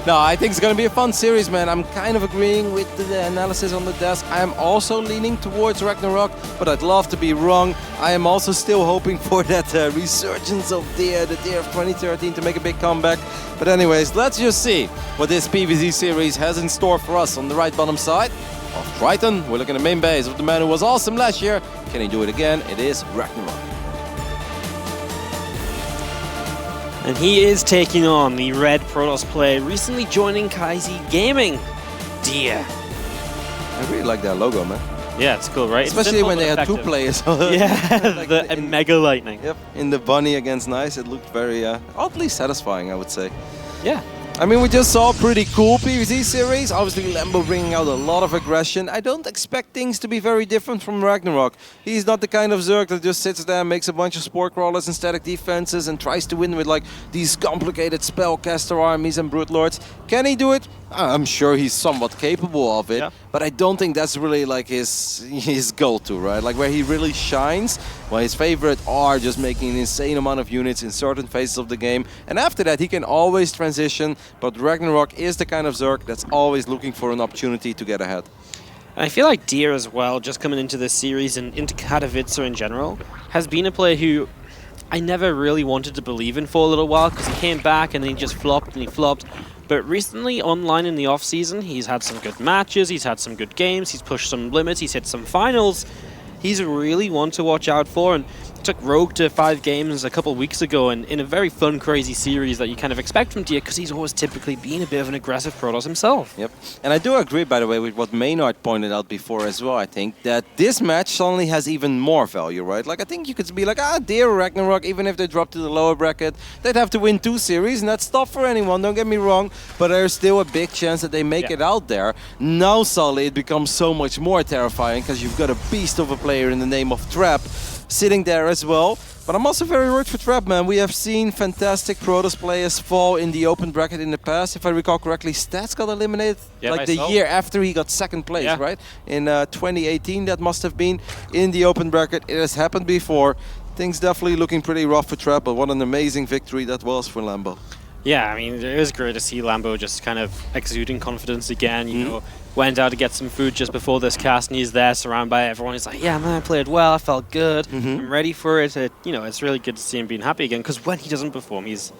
No, I think it's going to be a fun series, man. I'm kind of agreeing with the analysis on the desk. I am also leaning towards RagnaroK, but I'd love to be wrong. I am also still hoping for that resurgence of the Deer of 2013 to make a big comeback. But anyways, let's just see what this PvZ series has in store for us on the right bottom side of Triton. We're looking at the main base of the man who was awesome last year. Can he do it again? It is RagnaroK. And he is taking on the red Protoss player, recently joining Kaizi Gaming, Deer. I really like that logo, man. Yeah, it's cool, right? Especially when they had two players. Yeah, like the Mega Lightning. Yep, in the bunny against Nice, it looked very oddly satisfying, I would say. Yeah. I mean, we just saw a pretty cool PvZ series. Obviously, Lambo bringing out a lot of aggression. I don't expect things to be very different from RagnaroK. He's not the kind of Zerg that just sits there and makes a bunch of spore crawlers and static defenses and tries to win with like these complicated spellcaster armies and brute lords. Can he do it? I'm sure he's somewhat capable of it, yeah. But I don't think that's really like his go-to, right? Like where he really shines, well, his favorite are just making an insane amount of units in certain phases of the game, and after that he can always transition, but RagnaroK is the kind of Zerg that's always looking for an opportunity to get ahead. And I feel like Deer as well, just coming into this series and into Katowice in general, has been a player who I never really wanted to believe in for a little while, because he came back and then he just flopped and he flopped. But recently, online in the off-season, he's had some good matches, he's had some good games, he's pushed some limits, he's hit some finals. He's really one to watch out for, and took Rogue to 5 games a couple of weeks ago, and in a very fun, crazy series that you kind of expect from Deer, because he's always typically been a bit of an aggressive Protoss himself. Yep, and I do agree, by the way, with what Maynard pointed out before as well. I think that this match suddenly has even more value, right? Like, I think you could be like, Deer or RagnaroK, even if they drop to the lower bracket, they'd have to win 2 series, and that's tough for anyone, don't get me wrong, but there's still a big chance that they make it out there. Now, suddenly, it becomes so much more terrifying, because you've got a beast of a player in the name of Trap sitting there as well. But I'm also very worried for Trap, man. We have seen fantastic Protoss players fall in the open bracket in the past. If I recall correctly, Stats got eliminated like the year after he got second place, right? In 2018, that must have been in the open bracket. It has happened before. Things definitely looking pretty rough for Trap, but what an amazing victory that was for Lambo. Yeah, I mean, it was great to see Lambo just kind of exuding confidence again, you know. Went out to get some food just before this cast, and he's there surrounded by everyone. He's like, yeah, man, I played well, I felt good, I'm ready for it. You know, it's really good to see him being happy again, because when he doesn't perform, he's,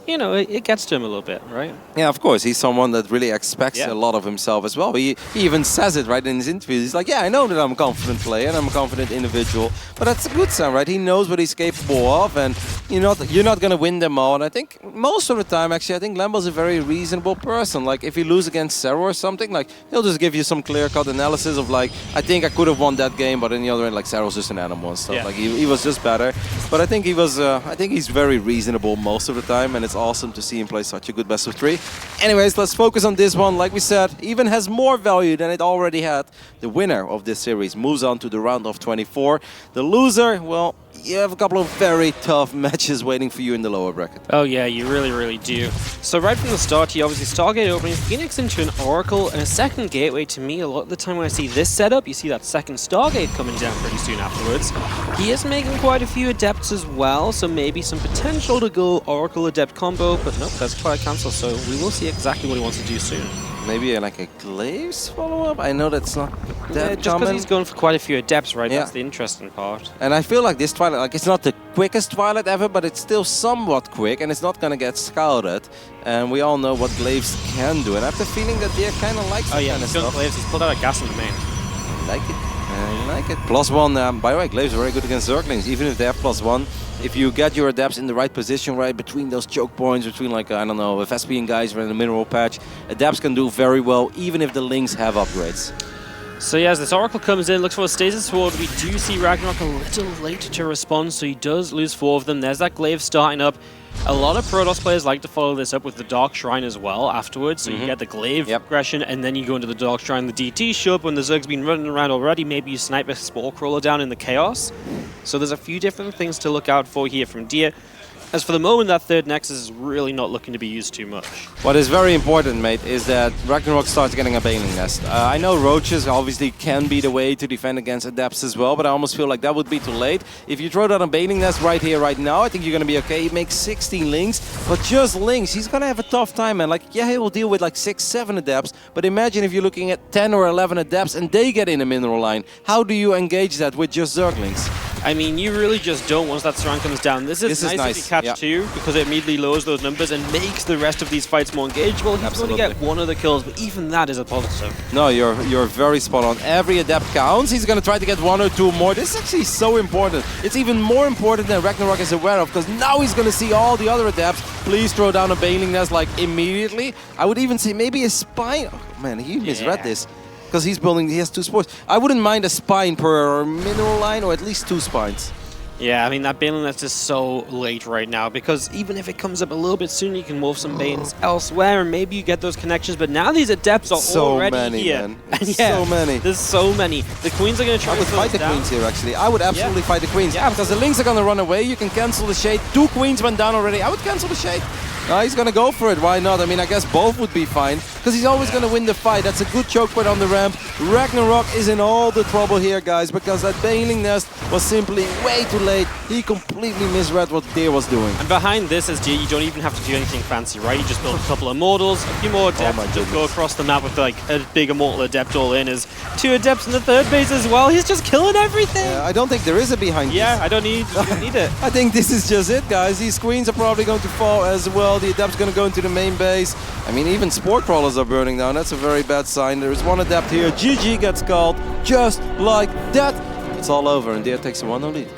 you know, it gets to him a little bit, right? Yeah, of course. He's someone that really expects a lot of himself as well. He even says it right in his interviews. He's like, yeah, I know that I'm a confident player and I'm a confident individual, but that's a good sign, right? He knows what he's capable of, and you're not going to win them all. And I think most of the time, actually, I think Lambo's a very reasonable person. Like, if you lose against Zero or something, like, he'll just give you some clear-cut analysis of, like, I think I could have won that game, but in the other end, like, Zero's just an animal and stuff. Like, he was just better. But I think he was, I think he's very reasonable most of the time, and it's awesome to see him play such a good best of 3. Anyways, let's focus on this one. Like we said, even has more value than it already had. The winner of this series moves on to the round of 24. The loser, well, you have a couple of very tough matches waiting for you in the lower bracket. Oh yeah, you really, really do. So right from the start, he obviously Stargate opening, Phoenix into an Oracle, and a second Gateway. To me, a lot of the time when I see this setup, you see that second Stargate coming down pretty soon afterwards. He is making quite a few Adepts as well, so maybe some potential to go Oracle Adept combo, but nope, that's quite a cancel, so we will see exactly what he wants to do soon. Maybe like a Glaives follow-up? I know that's not that just because he's going for quite a few Adepts, right? That's the interesting part. And I feel like this Twilight, like, it's not the quickest Twilight ever, but it's still somewhat quick, and it's not going to get scouted. And we all know what Glaives can do, and I have the feeling that Deer kind of likes that kind of stuff. Glaives, he's pulled out a gas in the main. I like it. I like it. +1, by the way, Glaives are very good against Zerglings, even if they have +1. If you get your Adepts in the right position, right, between those choke points, between, like, I don't know, Vespian guys or in the mineral patch, Adepts can do very well, even if the Lings have upgrades. So yeah, as this Oracle comes in, looks for a Stasis Sword, we do see RagnaroK a little late to respond, so he does lose 4 of them. There's that Glaive starting up. A lot of Protoss players like to follow this up with the Dark Shrine as well afterwards, so you get the Glaive aggression, and then you go into the Dark Shrine, the DT show up when the Zerg's been running around already, maybe you snipe a Spore Crawler down in the Chaos. So there's a few different things to look out for here from Deer. As for the moment, that third Nexus is really not looking to be used too much. What is very important, mate, is that RagnaroK starts getting a Baneling Nest. I know Roaches obviously can be the way to defend against Adepts as well, but I almost feel like that would be too late. If you throw down a Baneling Nest right here, right now, I think you're going to be okay. He makes 16 links, but just links, he's going to have a tough time, man. Like, yeah, he will deal with like 6, 7 Adepts, but imagine if you're looking at 10 or 11 Adepts and they get in a mineral line. How do you engage that with just Zerglings? I mean, you really just don't once that surround comes down. This is nice if you catch 2, because it immediately lowers those numbers and makes the rest of these fights more engageable. He's going to get 1 of the kills, but even that is a positive. No, you're very spot on. Every Adept counts. He's going to try to get 1 or 2 more. This is actually so important. It's even more important than RagnaroK is aware of, because now he's going to see all the other Adepts. Please throw down a Baneling Nest like immediately. I would even say maybe a Spine. Oh, man, he misread this. Because he has 2 spores. I wouldn't mind a Spine per mineral line, or at least 2 Spines. Yeah, I mean, that Baneling Nest is so late right now, because even if it comes up a little bit sooner, you can morph some Banes elsewhere, and maybe you get those connections, but now these Adepts are already here. Man. And yeah, so many. There's so many. The Queens are going to try to fight the Queens here, actually. I would absolutely fight the Queens. Yeah, because the Lings are going to run away. You can cancel the Shade. 2 Queens went down already. I would cancel the Shade. He's going to go for it. Why not? I mean, I guess both would be fine, because he's always going to win the fight. That's a good choke point on the ramp. RagnaroK is in all the trouble here, guys, because that Baneling Nest was simply way too late. He completely misread what Deer was doing. And behind this is Deer, you don't even have to do anything fancy, right? You just build a couple of Immortals, a few more Adepts, just go across the map with like a big Immortal Adept all in. Is 2 Adepts in the third base as well. He's just killing everything. I don't think there is a behind this. I don't need it. I think this is just it, guys. These Queens are probably going to fall as well. The Adept's going to go into the main base. I mean, even Spore Crawlers are burning down. That's a very bad sign. There is 1 Adept here. GG gets called just like that. It's all over, and Deer takes a 1-0 lead.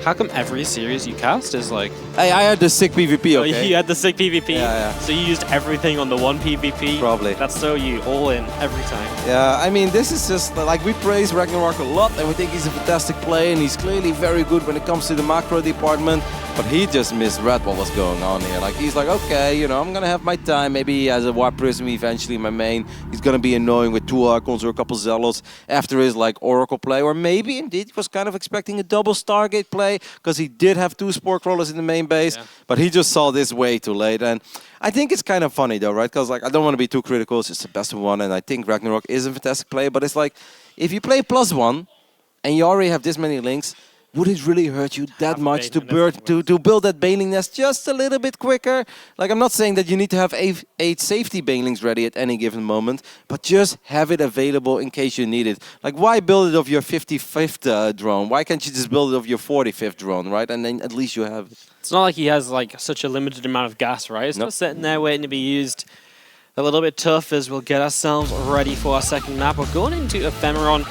How come every series you cast is like... Hey, I had the sick PvP, okay? You had the sick PvP? Yeah. So you used everything on the 1 PvP? Probably. That's so you, all in, every time. Yeah, I mean, this is just, like, we praise RagnaroK a lot, and we think he's a fantastic player, and he's clearly very good when it comes to the macro department, but he just misread what was going on here. Like, he's like, okay, you know, I'm gonna have my time. Maybe he has a Warp Prism eventually in my main. He's gonna be annoying with 2 Archons or a couple Zealots after his, like, Oracle play, or maybe, indeed, he was kind of expecting a double Stargate play, because he did have 2 Spore Crawlers in the main base, but he just saw this way too late. And I think it's kind of funny though, right? Because like, I don't want to be too critical, it's just the best of 1, and I think RagnaroK is a fantastic player, but it's like, if you play +1 and you already have this many links, would it really hurt you that much to build that Baneling Nest just a little bit quicker? Like, I'm not saying that you need to have 8 safety Banelings ready at any given moment, but just have it available in case you need it. Like, why build it of your 55th drone? Why can't you just build it of your 45th drone, right? And then at least you have it. It's not like he has like such a limited amount of gas, right? It's not sitting there waiting to be used. A little bit tough as we'll get ourselves ready for our second map. We're going into Ephemeron,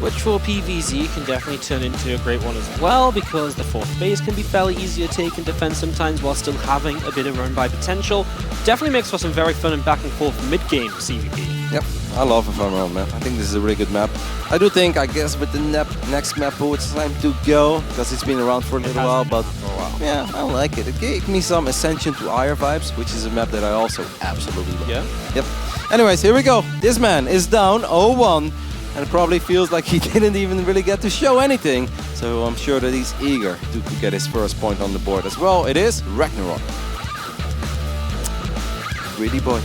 which for PvZ can definitely turn into a great one as well, because the 4th base can be fairly easy to take and defend sometimes while still having a bit of run-by potential. Definitely makes for some very fun and back and forth mid-game CVP. Yep, I love Ephemeron, man. I think this is a really good map. I do think, I guess, with the next map, it's time to go, because it's been around for a little while, but yeah, I like it. It gave me some Ascension to Ire vibes, which is a map that I also absolutely love. Yeah? Yep. Anyways, here we go. This man is down 0-1. And it probably feels like he didn't even really get to show anything. So I'm sure that he's eager to get his first point on the board as well. It is RagnaroK. Greedy boy.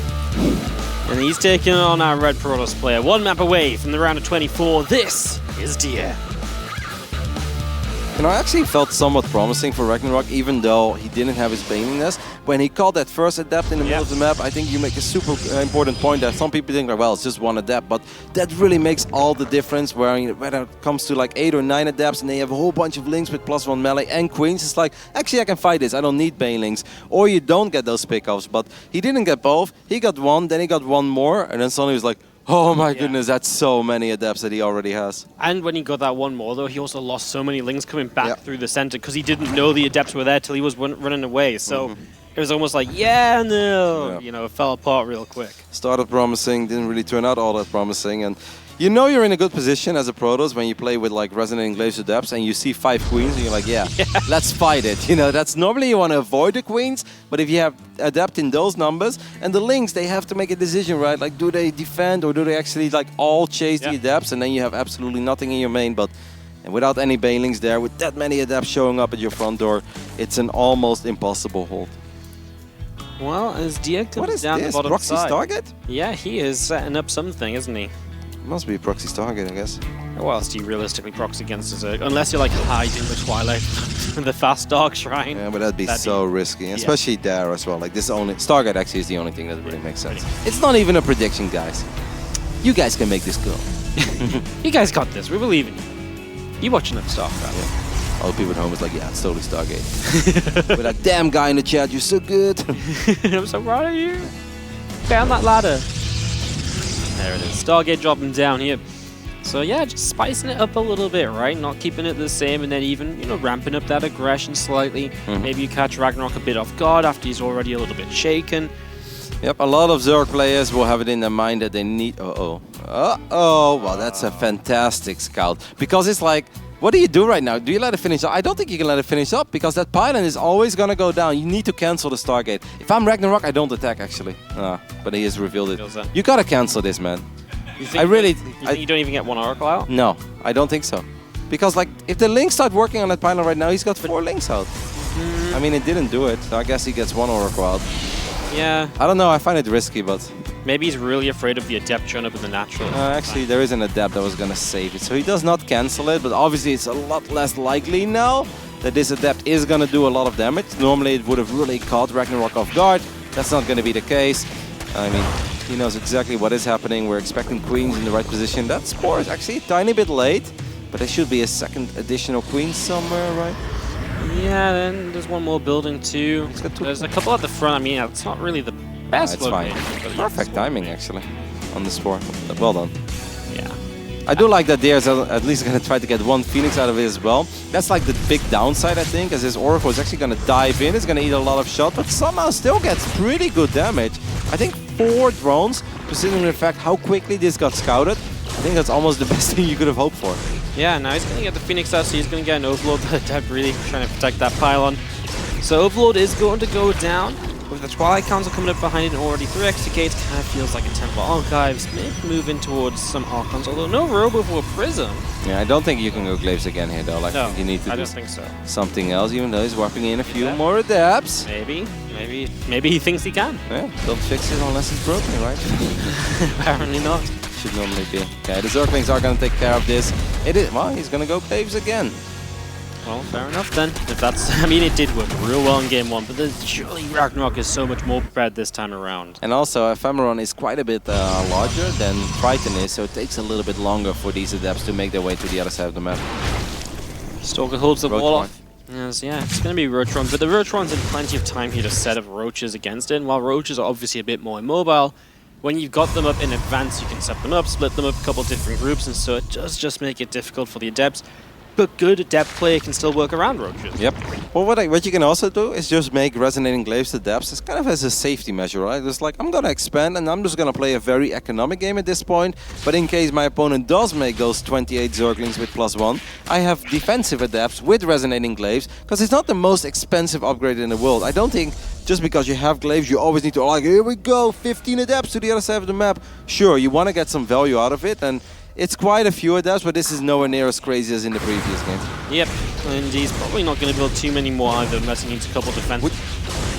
And he's taking on our Red Protoss player. 1 map away from the round of 24. This is Deer. You know, I actually felt somewhat promising for RagnaroK, even though he didn't have his Baneling Nest. When he called that first Adept in the middle of the map, I think you make a super important point that some people think, like, well, it's just 1 Adept, but that really makes all the difference whether it comes to like 8 or 9 Adepts and they have a whole bunch of links with +1 melee and Queens. It's like, actually I can fight this, I don't need Banelings. Or you don't get those pickoffs, but he didn't get both. He got 1, then he got 1 more, and then suddenly he was like, oh my goodness, that's so many Adepts that he already has. And when he got that 1 more, though, he also lost so many links coming back through the center because he didn't know the Adepts were there till he was running away. So it was almost like, you know, it fell apart real quick. Started promising, didn't really turn out all that promising. And you know you're in a good position as a Protoss when you play with like Resonating Glaives Adepts and you see 5 Queens and you're like, let's fight it. You know, that's normally you want to avoid the Queens, but if you have Adept in those numbers, and the links, they have to make a decision, right? Like, do they defend or do they actually like all chase the Adepts, and then you have absolutely nothing in your main. But And without any banelings there, with that many adepts showing up at your front door, it's an almost impossible hold. Well, as Dia comes down the bottom Proxy side. Stargate? Yeah, he is setting up something, isn't he? Must be Proxy Stargate, I guess. What else do you realistically proxy against Zerg? Unless you're like hiding the Twilight, the Fast Dark Shrine. Yeah, but that'd be so risky, especially there as well. Like this only Stargate actually is the only thing that really makes sense. It's not even a prediction, guys. You guys can make this go. You guys got this. We believe in you. You watching that StarCraft? Yeah. All the people at home is like, yeah, it's totally Stargate. We're like, damn guy in the chat, you're so good. I'm so proud of you. Down that ladder. There it is. Stargate dropping down here. So yeah, just spicing it up a little bit, right? Not keeping it the same, and then even, you know, ramping up that aggression slightly. Maybe you catch RagnaroK a bit off guard after he's already a little bit shaken. Yep, a lot of Zerg players will have it in their mind that they need... Well, that's a fantastic scout. Because it's like, what do you do right now? Do you let it finish up? I don't think you can let it finish up, because that pylon is always going to go down. You need to cancel the Stargate. If I'm RagnaroK, I don't attack, actually. But he has revealed it. You got to cancel this, man. You think you don't even get one Oracle out? No, I don't think so. Because, like, if the Link start working on that pylon right now, he's got 4 Links out. I mean, it didn't do it, so I guess he gets 1 Oracle out. Yeah. I don't know, I find it risky, but... Maybe he's really afraid of the Adept showing up in the natural. Actually, there is an Adept that was going to save it, so he does not cancel it, but obviously it's a lot less likely now that this Adept is going to do a lot of damage. Normally it would have really caught RagnaroK off guard. That's not going to be the case. I mean, he knows exactly what is happening. We're expecting Queens in the right position. That Spore is actually a tiny bit late, but there should be a second additional Queen somewhere, right? Yeah, then there's one more building too. There's a couple at the front. I mean, it's not really the best location. It's fine. Perfect timing, actually, on the Spore. Well done. Yeah. I do like that there's at least going to try to get 1 Phoenix out of it as well. That's like the big downside, I think, as his Oracle is actually going to dive in. It's going to eat a lot of shots, but somehow still gets pretty good damage. I think 4 drones, considering the fact how quickly this got scouted. I think that's almost the best thing you could have hoped for. Yeah, now he's going to get the Phoenix out, so he's going to get an Overlord, but Adept really trying to protect that pylon. So Overlord is going to go down. With the Twilight Council coming up behind it and already 3 extra gates, kind of feels like a Temple Archives. Maybe moving towards some Archons, although no Robo for Prism. Yeah, I don't think you can go Glaives again here, though. Like, no, you need to I do don't think so. Something else, even though he's warping in a few more Adepts. Maybe he thinks he can. Yeah, don't fix it unless it's broken, right? Apparently not. Should normally be. Okay, the Zerglings are going to take care of this. It is. Well, he's going to go Glaives again. Well, fair enough then. If that's, I mean, it did work real well in game 1, but surely RagnaroK is so much more prepared this time around. And also, Ephemeron is quite a bit larger than Triton is, so it takes a little bit longer for these Adepts to make their way to the other side of the map. Stalker holds the wall off. Yes, yeah, it's going to be Roachron, but the Roachron's had plenty of time here to set up Roaches against it, and while Roaches are obviously a bit more immobile, when you've got them up in advance, you can set them up, split them up a couple different groups, and so it does just make it difficult for the Adepts. But good Adept player can still work around Roaches. Yep. Well, what you can also do is just make Resonating Glaives Adepts. It's kind of as a safety measure, right? It's like, I'm going to expand and I'm just going to play a very economic game at this point. But in case my opponent does make those 28 Zerglings with +1, I have defensive Adepts with Resonating Glaives, because it's not the most expensive upgrade in the world. I don't think just because you have Glaives, you always need to, like, here we go, 15 Adepts to the other side of the map. Sure, you want to get some value out of it, and it's quite a few Adepts, but this is nowhere near as crazy as in the previous game. Yep, and he's probably not going to build too many more either, unless he needs a couple defense.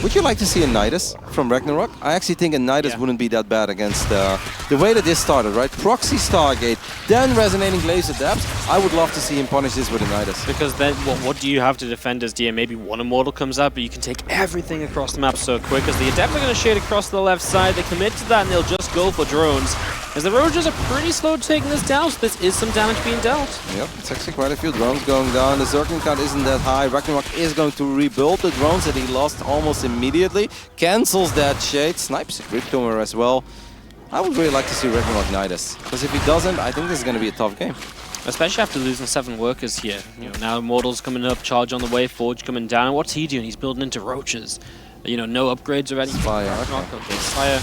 Would you like to see a Nidus from RagnaroK? I actually think a Nidus wouldn't be that bad against the way that this started, right? Proxy Stargate, then Resonating Glaives Adepts. I would love to see him punish this with a Nidus. Because then, what do you have to defend as DM? Maybe one Immortal comes out, but you can take everything across the map so quick, as the Adepts are going to shade across the left side. They commit to that, and they'll just go for drones. As the Roaches are pretty slow taking this down, so this is some damage being dealt. Yep, it's actually quite a few drones going down. The Zergling count isn't that high. RagnaroK is going to rebuild the drones that he lost almost immediately. Cancels that shade, snipes a Crypt Tumor as well. I would really like to see RagnaroK Nidus, because if he doesn't, I think this is going to be a tough game. Especially after losing 7 workers here. You know, now Immortal's coming up, Charge on the way, Forge coming down. What's he doing? He's building into Roaches. You know, no upgrades already. Fire. Okay, Fire.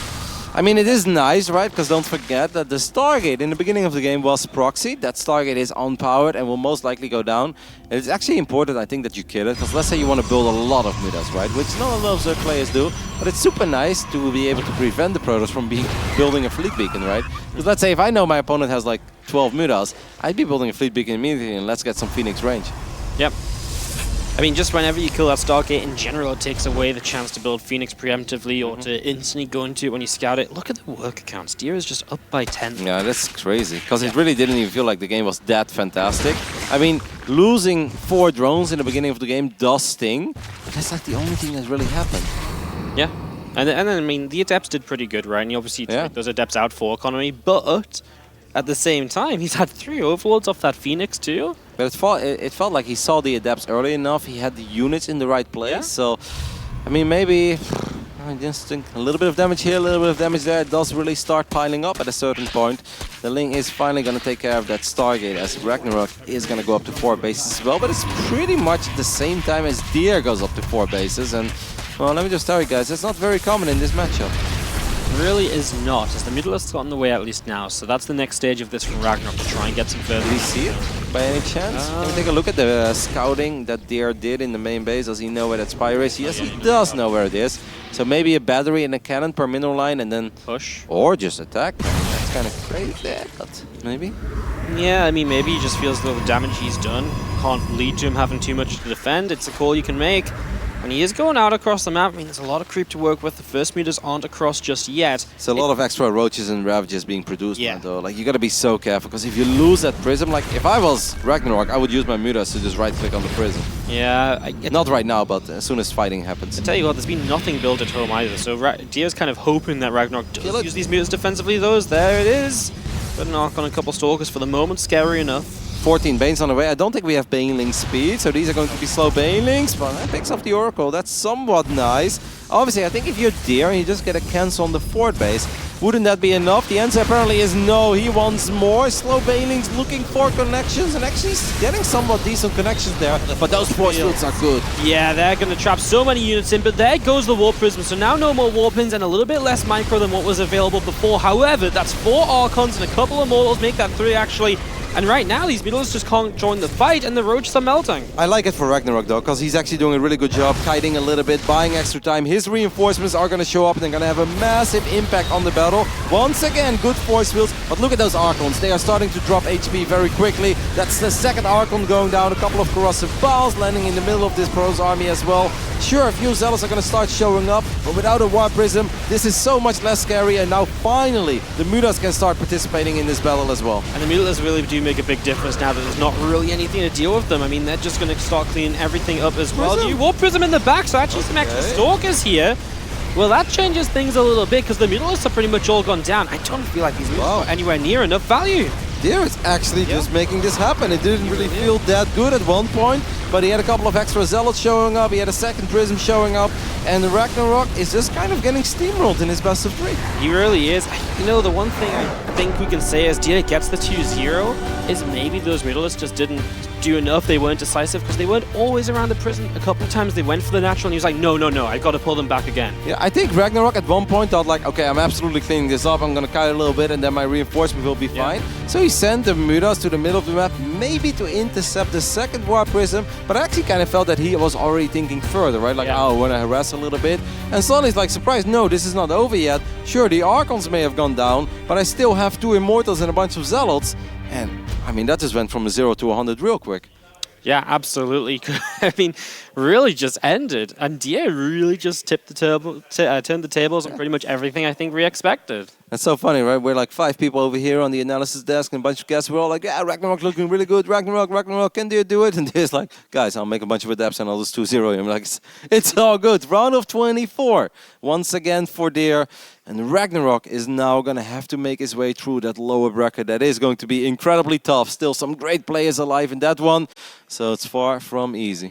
I mean, it is nice, right? Because don't forget that the Stargate in the beginning of the game was proxy. That Stargate is unpowered and will most likely go down. And it's actually important, I think, that you kill it. Because let's say you want to build a lot of Midas, right? Which not a lot of Zerg players do. But it's super nice to be able to prevent the Protoss from building a fleet beacon, right? Because let's say if I know my opponent has like 12 Mudas, I'd be building a Fleet Beacon immediately and let's get some Phoenix range. Yep. I mean, just whenever you kill that Stargate, in general, it takes away the chance to build Phoenix preemptively or to instantly go into it when you scout it. Look at the work accounts. Deer is just up by 10. Yeah, that's crazy, because it really didn't even feel like the game was that fantastic. I mean, losing 4 drones in the beginning of the game does sting, but that's like the only thing that's really happened. Yeah. And then, I mean, the Adepts did pretty good, right? And you obviously took those Adepts out for economy, but at the same time, he's had 3 overlords off that Phoenix too. But it felt like he saw the Adepts early enough, he had the units in the right place, so, I mean, maybe, I just think a little bit of damage here, a little bit of damage there, it does really start piling up at a certain point. The Ling is finally going to take care of that Stargate, as RagnaroK is going to go up to 4 bases as well, but it's pretty much at the same time as Deer goes up to 4 bases, and, well, let me just tell you guys, it's not very common in this matchup. Really is not, as the Mutalisks got in the way at least now, so that's the next stage of this from RagnaroK to try and get some further. Did he see it by any chance? Let me take a look at the scouting that Deer did in the main base. Does he know where that spy is? Yes, he does know where it is. So maybe a battery and a cannon per mineral line and then push. Or just attack. That's kind of crazy, but maybe. Yeah, I mean, maybe he just feels the damage he's done can't lead to him having too much to defend. It's a call you can make. And he is going out across the map. I mean, there's a lot of creep to work with. The first meters aren't across just yet. It's a lot of extra roaches and ravages being produced, man, though. Like, you gotta be so careful, because if you lose that prism, like, if I was RagnaroK, I would use my mutas to just right-click on the prism. Yeah. Not right now, but as soon as fighting happens. I tell you what, there's been nothing built at home either. So Dier's kind of hoping that RagnaroK does use these mutas defensively, though. There it is. Good knock on a couple Stalkers for the moment. Scary enough. 14 Banes on the way. I don't think we have Baneling speed, so these are going to be slow Banelings, but that picks up the Oracle. That's somewhat nice. Obviously, I think if you're Deer and you just get a cancel on the 4th base, wouldn't that be enough? The answer apparently is no. He wants more. Slow Banelings looking for connections, and actually getting somewhat decent connections there, but those force fields are good. Yeah, they're going to trap so many units in, but there goes the Warp Prism, so now no more Warpins and a little bit less micro than what was available before. However, that's 4 Archons and a couple of Mortals, make that 3 actually. And right now, these Beetles just can't join the fight, and the Roaches are melting. I like it for RagnaroK, though, because he's actually doing a really good job, kiting a little bit, buying extra time. His reinforcements are going to show up, and they're going to have a massive impact on the battle. Once again, good force fields, but look at those Archons. They are starting to drop HP very quickly. That's the 2nd Archon going down, a couple of Corrosive Balls landing in the middle of this Pro's army as well. Sure, a few Zealots are going to start showing up, but without a Warp Prism, this is so much less scary, and now finally, the Mutas can start participating in this battle as well. And the Mutas really do make a big difference now that there's not really anything to deal with them. I mean, they're just going to start cleaning everything up as well. New Warp Prism in the back, so actually some extra Stalkers here. Well, that changes things a little bit, because the Mutalisks are pretty much all gone down. I don't feel like these Mutalisks are anywhere near enough value. Deer is actually just making this happen. It didn't really feel that good at one point, but he had a couple of extra Zealots showing up, he had a 2nd Prism showing up, and RagnaroK is just kind of getting steamrolled in his best of 3. He really is. You know, the one thing I think we can say as Deer gets the 2-0 is maybe those Mutalisks just didn't do enough. They weren't decisive, because they weren't always around the prison. A couple of times they went for the natural, and he was like, no, I got to pull them back again. Yeah, I think RagnaroK at one point thought like, okay, I'm absolutely cleaning this up, I'm going to kite a little bit, and then my reinforcement will be fine. So he sent the Mutas to the middle of the map, maybe to intercept the 2nd Warp Prism, but I actually kind of felt that he was already thinking further, right? Like, oh, I want to harass a little bit. And suddenly he's like, surprised, no, this is not over yet. Sure, the Archons may have gone down, but I still have 2 Immortals and a bunch of Zealots. And, I mean, that just went from 0 to 100 real quick. Yeah, absolutely. I mean, really just ended. And Deer really just tipped the turned the tables on pretty much everything I think we expected. That's so funny, right? We're like 5 people over here on the analysis desk and a bunch of guests. We're all like, yeah, RagnaroK looking really good. RagnaroK, can Deer do it? And Deer's like, guys, I'll make a bunch of adapts and I'll just 2-0 him. Like, it's all good. Round of 24. Once again for Deer. And RagnaroK is now going to have to make his way through that lower bracket. That is going to be incredibly tough. Still some great players alive in that one. So it's far from easy.